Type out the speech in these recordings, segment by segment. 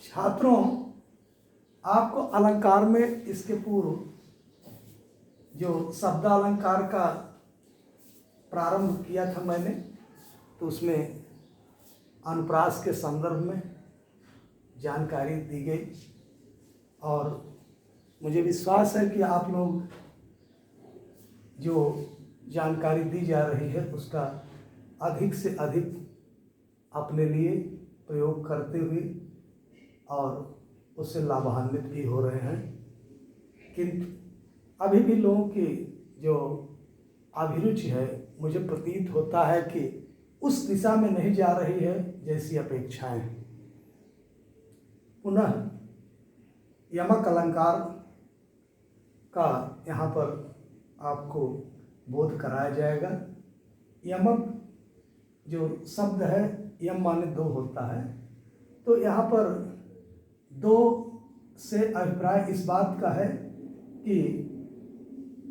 छात्रों, आपको अलंकार में इसके पूर्व जो शब्द अलंकार का प्रारंभ किया था मैंने, तो उसमें अनुप्रास के संदर्भ में जानकारी दी गई और मुझे विश्वास है कि आप लोग जो जानकारी दी जा रही है उसका अधिक से अधिक अपने लिए प्रयोग करते हुए और उससे लाभान्वित भी हो रहे हैं। किंतु अभी भी लोगों की जो अभिरुचि है, मुझे प्रतीत होता है कि उस दिशा में नहीं जा रही है जैसी अपेक्षाएं। पुनः यमक अलंकार का यहाँ पर आपको बोध कराया जाएगा। यमक जो शब्द है, यम माने दो होता है, तो यहाँ पर दो से अभिप्राय इस बात का है कि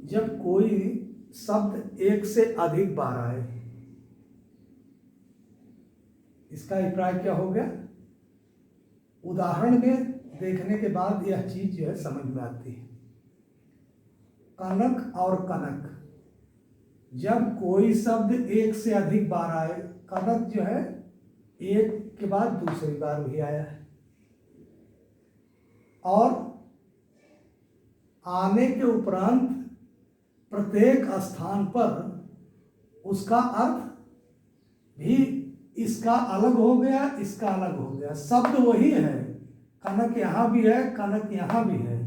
जब कोई शब्द एक से अधिक बार आए, इसका अभिप्राय क्या हो गया? उदाहरण में देखने के बाद यह चीज जो है समझ में आती है। कनक और कनक, जब कोई शब्द एक से अधिक बार आए, कनक जो है एक के बाद दूसरी बार भी आया है और आने के उपरांत प्रत्येक स्थान पर उसका अर्थ भी इसका अलग हो गया, इसका अलग हो गया। शब्द वही है, कनक यहाँ भी है, कनक यहाँ भी है,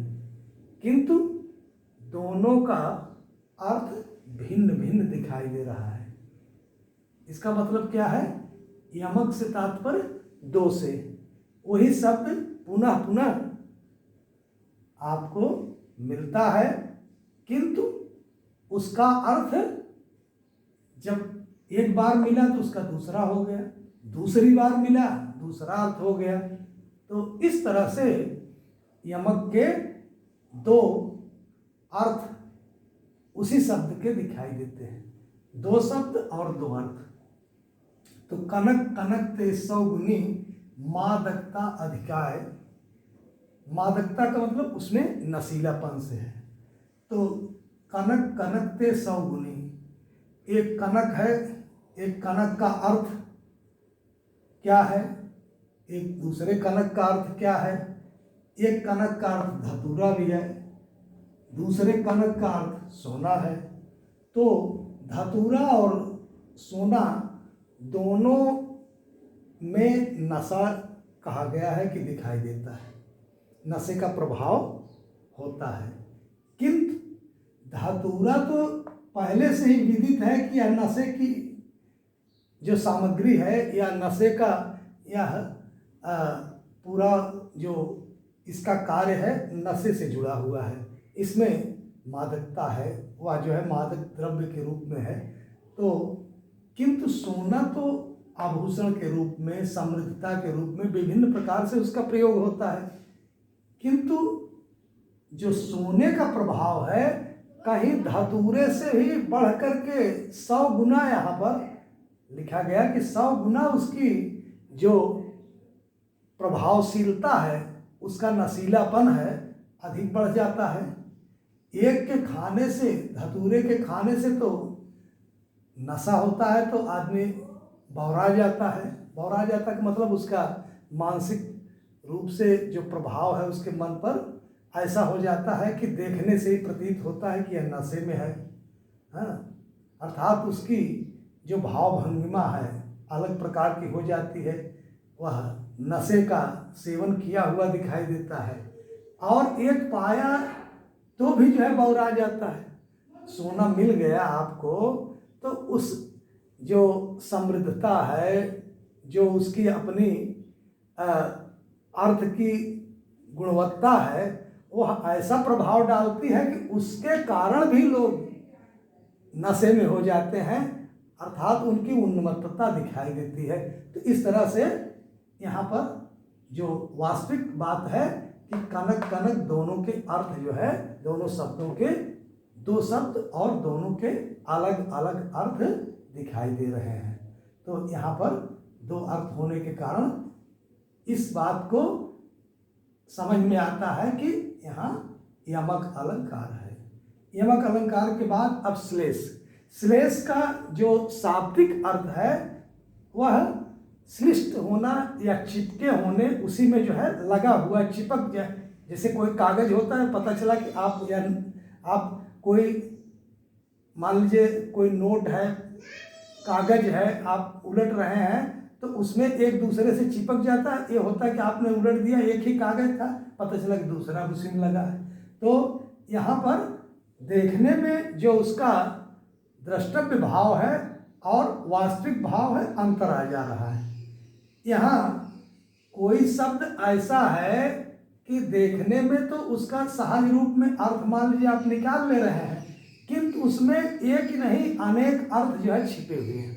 किंतु दोनों का अर्थ भिन्न भिन्न दिखाई दे रहा है। इसका मतलब क्या है? यमक से तात्पर्य दो से, वही शब्द पुनः पुनः आपको मिलता है, किंतु उसका अर्थ जब एक बार मिला तो उसका दूसरा हो गया, दूसरी बार मिला दूसरा अर्थ हो गया। तो इस तरह से यमक के दो अर्थ उसी शब्द के दिखाई देते हैं, दो शब्द और दो अर्थ। तो कनक कनक ते सौगुनी मादकता अधिकाय, मादकता का मतलब उसमें नशीलापन से है। तो कनक कनक ते सौगुनी, एक कनक है, एक कनक का अर्थ क्या है, एक दूसरे कनक का अर्थ क्या है। एक कनक का अर्थ धतूरा भी है, दूसरे कनक का अर्थ सोना है। तो धतूरा और सोना दोनों में नशा कहा गया है कि दिखाई देता है, नशे का प्रभाव होता है। किंतु धतूरा तो पहले से ही विदित है कि यह नशे की जो सामग्री है या नशे का यह पूरा जो इसका कार्य है नशे से जुड़ा हुआ है, इसमें मादकता है, वह जो है मादक द्रव्य के रूप में है। तो किंतु सोना तो आभूषण के रूप में, समृद्धता के रूप में विभिन्न प्रकार से उसका प्रयोग होता है, किंतु जो सोने का प्रभाव है कहीं धतूरे से भी बढ़ करके 100 गुना, यहाँ पर लिखा गया कि 100 गुना उसकी जो प्रभावशीलता है, उसका नशीलापन है, अधिक बढ़ जाता है। एक के खाने से, धतूरे के खाने से तो नशा होता है तो आदमी बौरा जाता है। बौरा जाता का मतलब उसका मानसिक रूप से जो प्रभाव है उसके मन पर ऐसा हो जाता है कि देखने से ही प्रतीत होता है कि यह नशे में है। हाँ, अर्थात उसकी जो भाव भंगिमा है अलग प्रकार की हो जाती है, वह नशे का सेवन किया हुआ दिखाई देता है। और एक पाया तो भी जो है बौरा जाता है। सोना मिल गया आपको तो उस जो समृद्धता है, जो उसकी अपनी अर्थ की गुणवत्ता है, वह ऐसा प्रभाव डालती है कि उसके कारण भी लोग नशे में हो जाते हैं, अर्थात उनकी उन्मत्तता दिखाई देती है। तो इस तरह से यहाँ पर जो वास्तविक बात है कि कनक कनक दोनों के अर्थ जो है, दोनों शब्दों के दो शब्द और दोनों के अलग अलग अर्थ दिखाई दे रहे हैं। तो यहाँ पर दो अर्थ होने के कारण इस बात को समझ में आता है कि यहाँ यमक अलंकार है। यमक अलंकार के बाद अब श्लेष। श्लेष का जो शाब्दिक अर्थ है वह श्लिष्ट होना या चिपके होने, उसी में जो है लगा हुआ चिपक जाए। जैसे कोई कागज होता है, पता चला कि आप कोई मान लीजिए कोई नोट है, कागज है, आप उलट रहे हैं तो उसमें एक दूसरे से चिपक जाता है। ये होता है कि आपने उलट दिया, एक ही कागज था, पता चला कि दूसरा उसी में लगा है। तो यहाँ पर देखने में जो उसका द्रष्टव्य भाव है और वास्तविक भाव है, अंतर आ जा रहा है। यहाँ कोई शब्द ऐसा है कि देखने में तो उसका सहज रूप में अर्थ मान लीजिए आप निकाल ले रहे हैं, किंतु उसमें एक नहीं अनेक अर्थ जो है छिपे हुए हैं।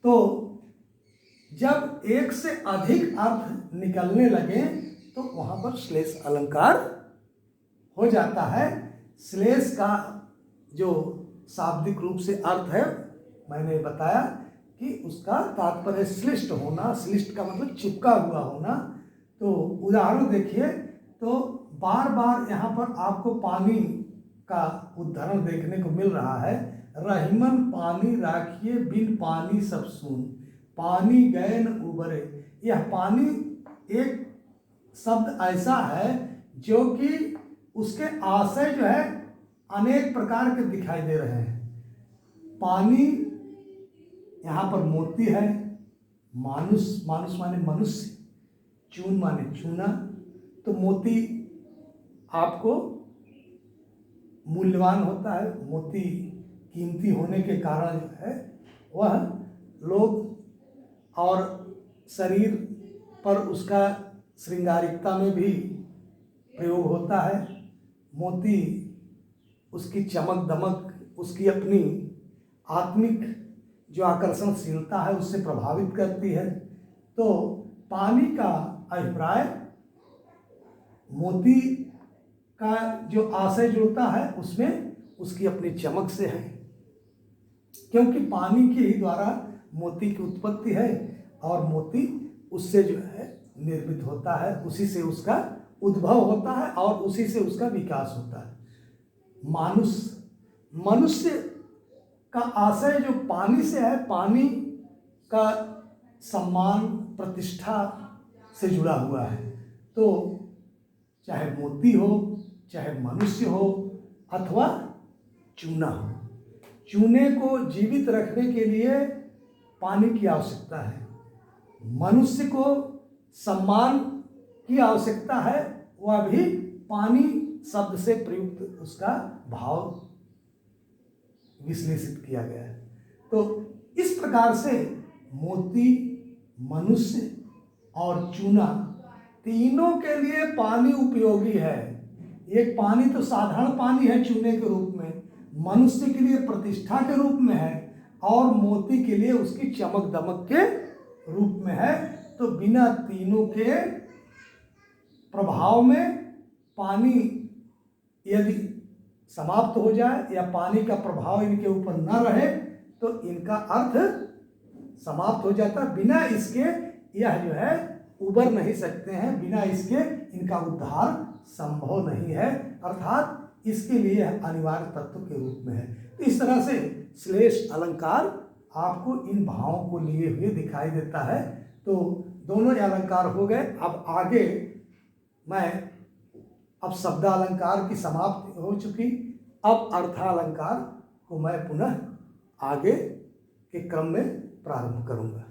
तो जब एक से अधिक अर्थ निकलने लगे तो वहां पर श्लेष अलंकार हो जाता है। श्लेष का जो शाब्दिक रूप से अर्थ है मैंने बताया कि उसका तात्पर्य श्लिष्ट होना। श्लिष्ट का मतलब चिपका हुआ होना। तो उदाहरण देखिए, तो बार बार यहाँ पर आपको पानी का उदाहरण देखने को मिल रहा है। रहीमन पानी राखिए, बिन पानी सब सून, पानी गए न उबरे। यह पानी एक शब्द ऐसा है जो कि उसके आशय जो है अनेक प्रकार के दिखाई दे रहे हैं। पानी यहाँ पर मोती है, मानुष माने मनुष्य, चून माने चूना। तो मोती आपको मूल्यवान होता है, मोती कीमती होने के कारण जो है वह लोग और शरीर पर उसका श्रृंगारिकता में भी प्रयोग होता है। मोती उसकी चमक दमक, उसकी अपनी आत्मिक जो आकर्षणशीलता है उससे प्रभावित करती है। तो पानी का अभिप्राय मोती का जो आशय जुड़ता है उसमें उसकी अपनी चमक से है, क्योंकि पानी के ही द्वारा मोती की उत्पत्ति है और मोती उससे जो है निर्मित होता है, उसी से उसका उद्भव होता है और उसी से उसका विकास होता है। मनुष्य का आशय जो पानी से है, पानी का सम्मान प्रतिष्ठा से जुड़ा हुआ है। तो चाहे मोती हो, चाहे मनुष्य हो अथवा चूना हो, चूने को जीवित रखने के लिए पानी की आवश्यकता है। मनुष्य को सम्मान की आवश्यकता है, वह भी पानी शब्द से प्रयुक्त उसका भाव विश्लेषित किया गया है। तो इस प्रकार से मोती, मनुष्य और चूना तीनों के लिए पानी उपयोगी है। एक पानी तो साधारण पानी है चूने के रूप में, मनुष्य के लिए प्रतिष्ठा के रूप में है और मोती के लिए उसकी चमक दमक के रूप में है। तो बिना तीनों के प्रभाव में पानी यदि समाप्त हो जाए या पानी का प्रभाव इनके ऊपर न रहे तो इनका अर्थ समाप्त हो जाता है। बिना इसके यह जो है उबर नहीं सकते हैं, बिना इसके इनका उद्धार संभव नहीं है, अर्थात इसके लिए अनिवार्य तत्व के रूप में है। तो इस तरह से श्लेष अलंकार आपको इन भावों को लिए हुए दिखाई देता है। तो दोनों अलंकार हो गए। अब आगे अब शब्दालंकार की समाप्ति हो चुकी, अब अर्थालंकार को मैं पुनः आगे के क्रम में प्रारंभ करूंगा।